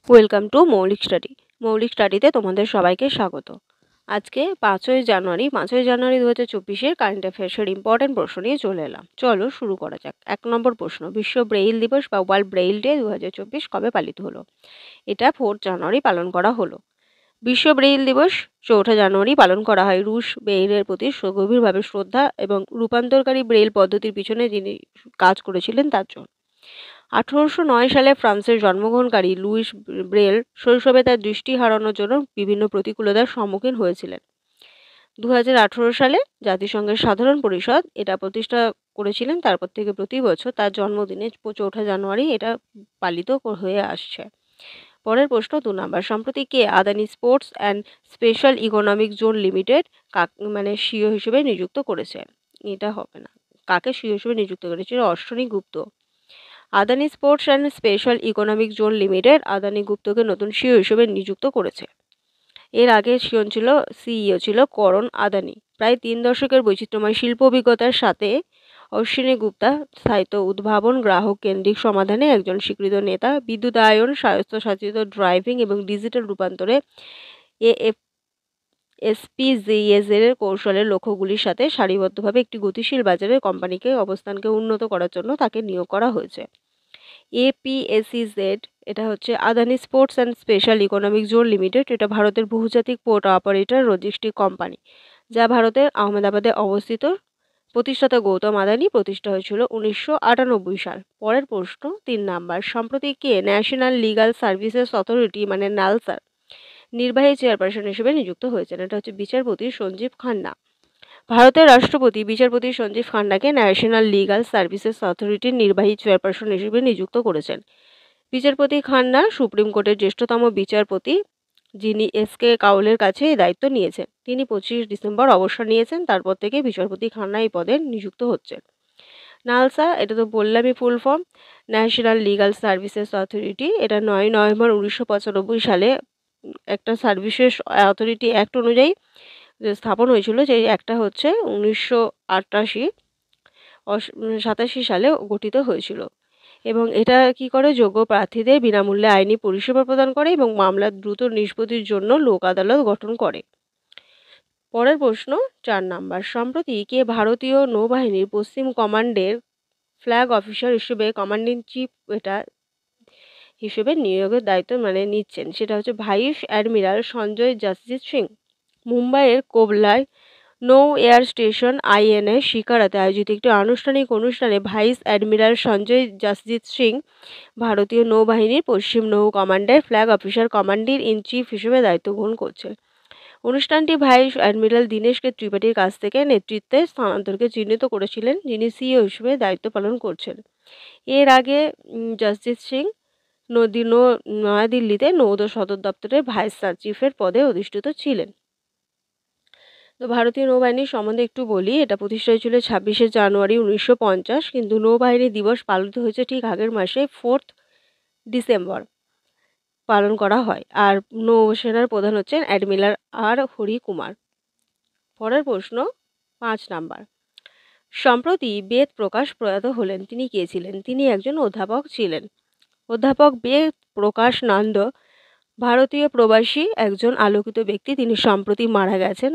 Welcome to মৌলিক study. মৌলিক স্টাডিতে তোমাদের সবাইকে স্বাগত। আজকে 5ই জানুয়ারি 2024-এর কারেন্ট অ্যাফেয়ার্সের ইম্পর্টেন্ট প্রশ্ন নিয়ে চলে এলাম। চলো শুরু করা যাক। 1 নম্বর প্রশ্ন, বিশ্ব ব্রেইল দিবস বা ওয়ার্ল্ড ব্রেইল ডে 2024 কবে পালিত হলো? এটা 4 জানুয়ারি পালন করা হলো। বিশ্ব ব্রেইল দিবস 4 জানুয়ারি পালন করা হয় রুশ ব্রেইলের প্রতি গভীরভাবে শ্রদ্ধা এবং রূপান্তরকারী ব্রেইল পদ্ধতির পিছনে যিনি কাজ করেছিলেন তার জন্য। 1809 সালে ফ্রান্সের জন্মগ্রহণকারী লুইস ব্রেল শৈশবে তার দৃষ্টি হারানোর জন্য বিভিন্ন প্রতিকূলতার সম্মুখীন হয়েছিলেন। 2018 সালে জাতিসংঘের সাধারণ পরিষদ এটা প্রতিষ্ঠা করেছিলেন। তারপর থেকে প্রতি বছর তার জন্মদিনে 4 জানুয়ারি এটা পালিত হয়ে আসছে। পরের প্রশ্ন 2 নম্বর, সম্প্রতি কে Adani sports and special economic zone limited CEO হিসেবে নিযুক্ত করেছে? এটা হবে না। কাকে সিইও হিসেবে নিযুক্ত করেছিল? Ashwini Gupta. Adani sports and special economic zone limited Adani গুপ্তকে নতুন সিইও হিসেবে নিযুক্ত করেছে। এর আগে সিইও ছিল করণ আদানি। প্রায় 3 দশকের বৈচিত্র্যময় শিল্প অভিজ্ঞতার সাথে অশ্বিনী গুপ্তা স্থায়িত্ব, উদ্ভাবন, গ্রাহক কেন্দ্রিক সমাধানে একজন স্বীকৃত নেতা। বিদ্যুতায়ন, স্বায়ত্তশাসিত ড্রাইভিং এবং ডিজিটাল রূপান্তরে এসপিজিএস এর কৌশলের লক্ষ্যগুলির সাথে সারিবদ্ধভাবে একটি গতিশীল বাজারের কোম্পানিকে অবস্থানকে উন্নত করার জন্য তাকে নিয়োগ করা হয়েছে। এপিএসইজেড এটা হচ্ছে Adani sports and special economic zone limited. এটা ভারতের বহুজাতিক পোর্ট অপারেটর লজিস্টিক কোম্পানি, যা ভারতের আহমেদাবাদে অবস্থিত। প্রতিষ্ঠাতা গৌতম আদানি। প্রতিষ্ঠা হয়েছিল 1998 সাল। পরের প্রশ্ন 3 নম্বর, সম্প্রতি কে ন্যাশনাল লিগাল সার্ভিসেস অথরিটি মানে নালসার নির্বাহী চেয়ারপারসন হিসেবে নিযুক্ত হয়েছেন? এটা হচ্ছে বিচারপতি সঞ্জীব খান্না। ভারতের রাষ্ট্রপতি বিচারপতি সঞ্জীব খান্নাকে ন্যাশনাল লিগাল সার্ভিসেস অথরিটির নির্বাহী চেয়ারপারসন হিসেবে নিযুক্ত করেছেন। বিচারপতি খান্না সুপ্রিম কোর্টের জ্যেষ্ঠতম বিচারপতি, যিনি এসকে কাউলের কাছে এই দায়িত্ব নিয়েছেন। তিনি 25 ডিসেম্বর অবসর নিয়েছেন। তারপর থেকে বিচারপতি খান্না এই পদে নিযুক্ত হচ্ছেন। নালসা এটা তো বললামই full form, national legal services authority. এটা 9 নভেম্বর 1995 সালে একটা সার্ভিসেস অথরিটি অ্যাক্ট অনুযায়ী স্থাপন হয়েছিল। যে একটা হচ্ছে 1987 সালে গঠিত হয়েছিল এবং এটা কি করে, যোগ্য প্রার্থীদের বিনামূল্যে আইনি পরিষেবা প্রদান করে এবং মামলার দ্রুত নিষ্পত্তির জন্য লোক আদালত গঠন করে। পরের প্রশ্ন 4 নম্বর, সম্প্রতি কে ভারতীয় নৌবাহিনীর পশ্চিম কমান্ডের ফ্ল্যাগ অফিসার হিসেবে কমান্ডিং চিফ হিসেবে নিয়োগের দায়িত্ব নিচ্ছেন? সেটা হচ্ছে ভাইস অ্যাডমিরাল সঞ্জয় জাসজিৎ সিং। মুম্বাইয়ের কোবলায় নৌ এয়ার স্টেশন আইএনএস শিকারাতে আয়োজিত একটি আনুষ্ঠানিক অনুষ্ঠানে ভাইস অ্যাডমিরাল সঞ্জয় জাসজিৎ সিং ভারতীয় নৌবাহিনীর পশ্চিম নৌ কমান্ডের flag officer commanding in chief হিসেবে দায়িত্ব গ্রহণ করছেন। অনুষ্ঠানটি ভাইস অ্যাডমিরাল দীনেশকে ত্রিপাঠীর কাছ থেকে নেতৃত্বে স্থানান্তরকে চিহ্নিত করেছিলেন, যিনি সিইও হিসেবে দায়িত্ব পালন করছেন। এর আগে জাসজিৎ সিং নয়াদিল্লিতে নৌদো সদর দপ্তরের ভাইস চিফের পদে অধিষ্ঠিত ছিলেন। তো ভারতীয় নৌবাহিনীর সম্বন্ধে একটু বলি। এটা প্রতিষ্ঠা হয়েছিল 26শে জানুয়ারি 1950, কিন্তু নৌবাহিনী দিবস পালিত হয়েছে ঠিক আগের মাসে 4 ডিসেম্বর পালন করা হয়। আর নৌসেনার প্রধান হচ্ছেন অ্যাডমিরাল আর হরি কুমার। পরের প্রশ্ন 5 নম্বর, সম্প্রতি বেদ প্রকাশ প্রয়াত হলেন। তিনি কে ছিলেন? তিনি একজন অধ্যাপক ছিলেন। অধ্যাপক বেদ প্রকাশ নন্দ ভারতীয় প্রবাসী একজন আলোকিত ব্যক্তি। তিনি সম্প্রতি মারা গেছেন।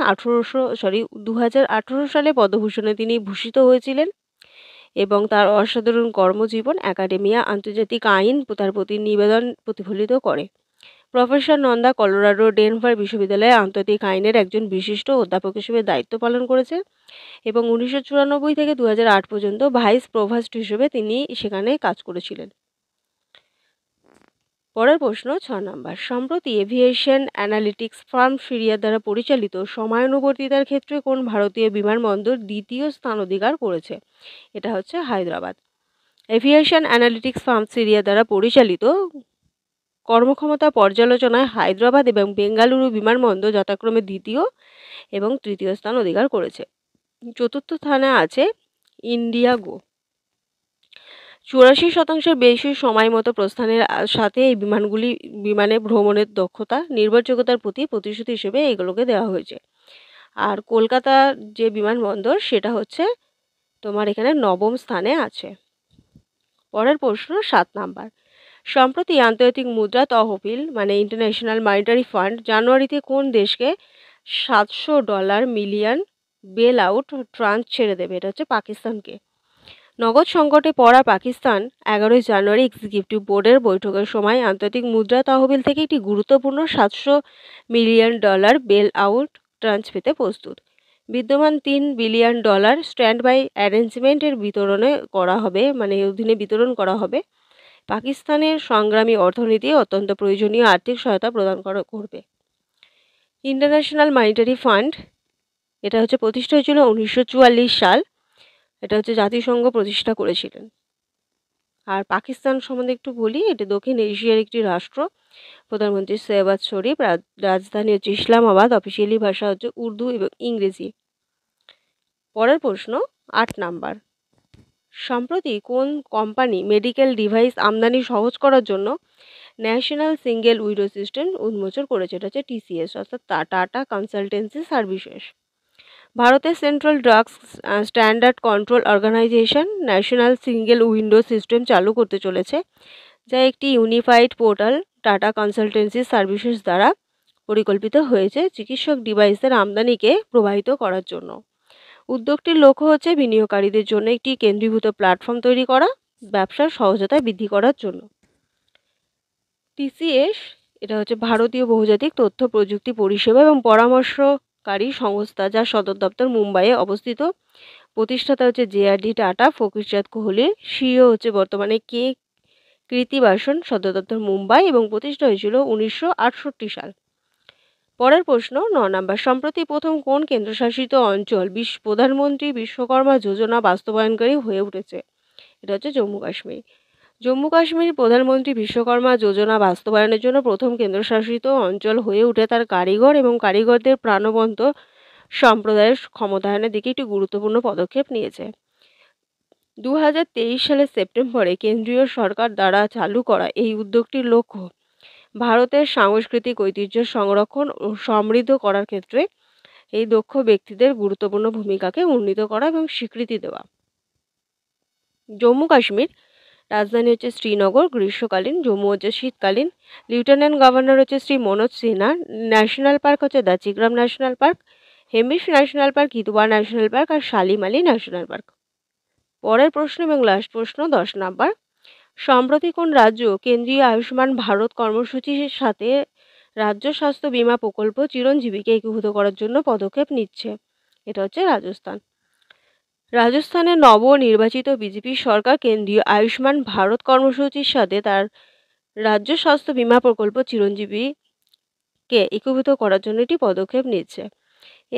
2018 সালে পদ্মভূষণে তিনি ভূষিত হয়েছিলেন এবং তার অসাধারণ কর্মজীবন একাডেমিয়া আন্তর্জাতিক আইন তার প্রতি নিবেদন প্রতিফলিত করে। প্রফেসর নন্দা কলোরাডো ডেনভার বিশ্ববিদ্যালয়ে আন্তর্জাতিক আইনের একজন বিশিষ্ট অধ্যাপক হিসেবে দায়িত্ব পালন করেছেন এবং 1994 থেকে 2008 পর্যন্ত ভাইস প্রভোস্ট হিসেবে তিনি সেখানে কাজ করেছিলেন। পরের প্রশ্ন 6 নম্বর, সম্প্রতি এভিয়েশন অ্যানালিটিক্স ফার্ম সিরিয়া দ্বারা পরিচালিত সময়ানুবর্তিতার ক্ষেত্রে কোন ভারতীয় বিমানবন্দর দ্বিতীয় স্থান অধিকার করেছে? এটা হচ্ছে Hyderabad. Aviation analytics farm Syria দ্বারা পরিচালিত কর্মক্ষমতা পর্যালোচনায় হায়দ্রাবাদ এবং বেঙ্গালুরু বিমানবন্দর যথাক্রমে দ্বিতীয় এবং তৃতীয় স্থান অধিকার করেছে। চতুর্থ স্থানে আছে ইন্ডিয়াগো। 84% বেশি সময় মতো প্রস্থানের সাথে এই বিমানে ভ্রমণের দক্ষতা নির্ভরযোগ্যতার প্রতি প্রতিশ্রুতি হিসেবে এগুলোকে দেওয়া হয়েছে। আর কলকাতার যে বিমানবন্দর সেটা হচ্ছে তোমার এখানে 9ম স্থানে আছে। পরের প্রশ্ন 7 নম্বর, সম্প্রতি আন্তর্জাতিক মুদ্রা তহবিল মানে ইন্টারন্যাশনাল মনিটারি ফান্ড জানুয়ারিতে কোন দেশকে $700 মিলিয়ন বেল আউট ট্রান্স ছেড়ে দেবে? এটা হচ্ছে পাকিস্তানকে। নগদ সংকটে পড়া পাকিস্তান 11 জানুয়ারি এক্সিকিউটিভ বোর্ডের বৈঠকের সময় আন্তর্জাতিক মুদ্রা তহবিল থেকে একটি গুরুত্বপূর্ণ $700 মিলিয়ন বেল আউট ট্রান্স পেতে প্রস্তুত। বিদ্যমান $3 বিলিয়ন স্ট্যান্ড বাই অ্যারেঞ্জমেন্টের অধীনে বিতরণ করা হবে। পাকিস্তানের সংগ্রামী অর্থনীতি অত্যন্ত প্রয়োজনীয় আর্থিক সহায়তা প্রদান করবে। ইন্টারন্যাশনাল মনিটারি ফান্ড এটা হচ্ছে প্রতিষ্ঠা হয়েছিল 1944 সাল। এটা হচ্ছে জাতিসংঘ প্রতিষ্ঠা করেছিলেন। আর পাকিস্তান সম্বন্ধে একটু বলি, এটি দক্ষিণ এশিয়ার একটি রাষ্ট্র। প্রধানমন্ত্রী শেহবাজ শরীফ, রাজধানী হচ্ছে ইসলামাবাদ, অফিসিয়ালি ভাষা হচ্ছে উর্দু এবং ইংরেজি। পরের প্রশ্ন 8 নাম্বার। সম্প্রতি কোন কোম্পানি মেডিকেল ডিভাইস আমদানি সহজ করার জন্য ন্যাশনাল সিঙ্গেল উইন্ডো সিস্টেম উন্মোচন করেছে? এটা হচ্ছে TCS অর্থাৎ টাটা কনসালটেন্সি সার্ভিসেস। ভারতের central drugs standard control organisation national single window system চালু করতে চলেছে, যা একটি unified portal Tata consultancy services দ্বারা পরিকল্পিত হয়েছে চিকিৎসক ডিভাইসের আমদানিকে প্রভাবিত করার জন্য। উদ্যোগটির লক্ষ্য হচ্ছে বিনিয়োগকারীদের জন্য একটি কেন্দ্রীভূত প্ল্যাটফর্ম তৈরি করা, ব্যবসার সহজতা বৃদ্ধি করার জন্য। TCS এটা হচ্ছে ভারতীয় বহুজাতিক তথ্য প্রযুক্তি পরিষেবা এবং পরামর্শকারী সংস্থা, যার সদর দপ্তর মুম্বাইয়ে অবস্থিত। প্রতিষ্ঠাতা হচ্ছে JRD tata, Fakirchand Kohli. CEO হচ্ছে বর্তমানে কৃতিবাসন, সদর দপ্তর মুম্বাই এবং প্রতিষ্ঠা হয়েছিল 1968 সাল। পরের প্রশ্ন 9 নাম্বার। সম্প্রতি প্রথম কোন কেন্দ্রশাসিত অঞ্চল প্রধানমন্ত্রী বিশ্বকর্মা যোজনা বাস্তবায়নকারী হয়ে উঠেছে? এটা হচ্ছে জম্মু কাশ্মীর। জম্মু কাশ্মীর প্রধানমন্ত্রী বিশ্বকর্মা যোজনা বাস্তবায়নের জন্য প্রথম কেন্দ্রশাসিত অঞ্চল হয়ে উঠে তার কারিগর এবং কারিগরদের প্রাণবন্ত সম্প্রদায়ের ক্ষমতায়নের দিকে একটি গুরুত্বপূর্ণ পদক্ষেপ নিয়েছে। 2023 সালের সেপ্টেম্বরে কেন্দ্রীয় সরকার দ্বারা চালু করা এই উদ্যোগটির লক্ষ্য ভারতের সাংস্কৃতিক ঐতিহ্য সংরক্ষণ ও সমৃদ্ধ করার ক্ষেত্রে এই দক্ষ ব্যক্তিদের গুরুত্বপূর্ণ ভূমিকাকে উন্নীত করা এবং স্বীকৃতি দেওয়া। জম্মু কাশ্মীর রাজধানী হচ্ছে শ্রীনগর, গ্রীষ্মকালীন। জম্মু হচ্ছে শীতকালীন। লেফটেন্যান্ট গভর্নর হচ্ছে শ্রী মনোজ সিনহা। ন্যাশনাল পার্ক হচ্ছে Dachigam national park, Hemis national park, কিতুবা ন্যাশনাল পার্ক আর শালিম আলী ন্যাশনাল পার্ক। পরের প্রশ্ন এবং লাস্ট প্রশ্ন 10 নাম্বার। সম্প্রতি কোন রাজ্য কেন্দ্রীয় আয়ুষ্মান ভারত কর্মসূচির সাথে রাজ্য স্বাস্থ্য বীমা প্রকল্প চিরঞ্জীবীকে একীভূত করার জন্য পদক্ষেপ নিচ্ছে? এটা হচ্ছে রাজস্থান। রাজস্থানের নবনির্বাচিত বিজেপি সরকার কেন্দ্রীয় আয়ুষ্মান ভারত কর্মসূচির সাথে তার রাজ্য স্বাস্থ্য বীমা প্রকল্প চিরঞ্জীবীকে একীভূত করার জন্য একটি পদক্ষেপ নিচ্ছে।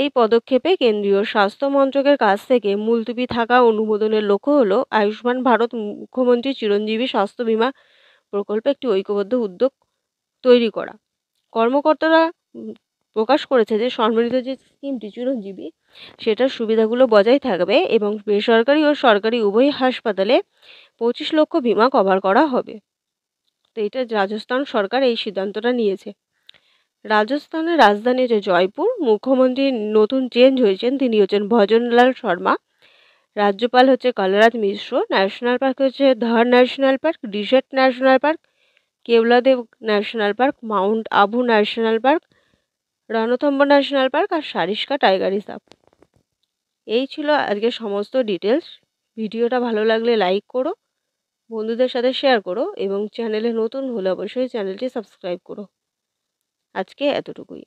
এই পদক্ষেপে কেন্দ্রীয় স্বাস্থ্য মন্ত্রকের কাছ থেকে মুলতুবি থাকা অনুমোদনের লক্ষ্য হলো আয়ুষ্মান ভারত মুখ্যমন্ত্রী চিরঞ্জীবী স্বাস্থ্য বীমা প্রকল্পে একটি ঐক্যবদ্ধ উদ্যোগ তৈরি করা। কর্মকর্তারা প্রকাশ করেছে যে সম্মিলিত যে স্কিমটি চিরঞ্জীবী, সেটার সুবিধাগুলো বজায় থাকবে এবং বেসরকারি ও সরকারি উভয় হাসপাতালে 25 লক্ষ বীমা কভার করা হবে। তো এটা রাজস্থান সরকার এই সিদ্ধান্তটা নিয়েছে। রাজস্থানের রাজধানী হচ্ছে জয়পুর। মুখ্যমন্ত্রী নতুন চেঞ্জ হয়েছেন, তিনি হচ্ছেন ভজনলাল শর্মা। রাজ্যপাল হচ্ছে কালরাজ মিশ্র। ন্যাশনাল পার্ক হচ্ছে Darrah national park, desert national park, Keoladeo national park, mount Abu national park, Ranthambore national park আর সারিস্কা টাইগার রিজার্ভ। এই ছিল আজকে সমস্ত ডিটেলস। ভিডিওটা ভালো লাগলে লাইক করো, বন্ধুদের সাথে শেয়ার করো এবং চ্যানেলে নতুন হলে অবশ্যই চ্যানেলটি সাবস্ক্রাইব করো। আজকে এতটুকুই।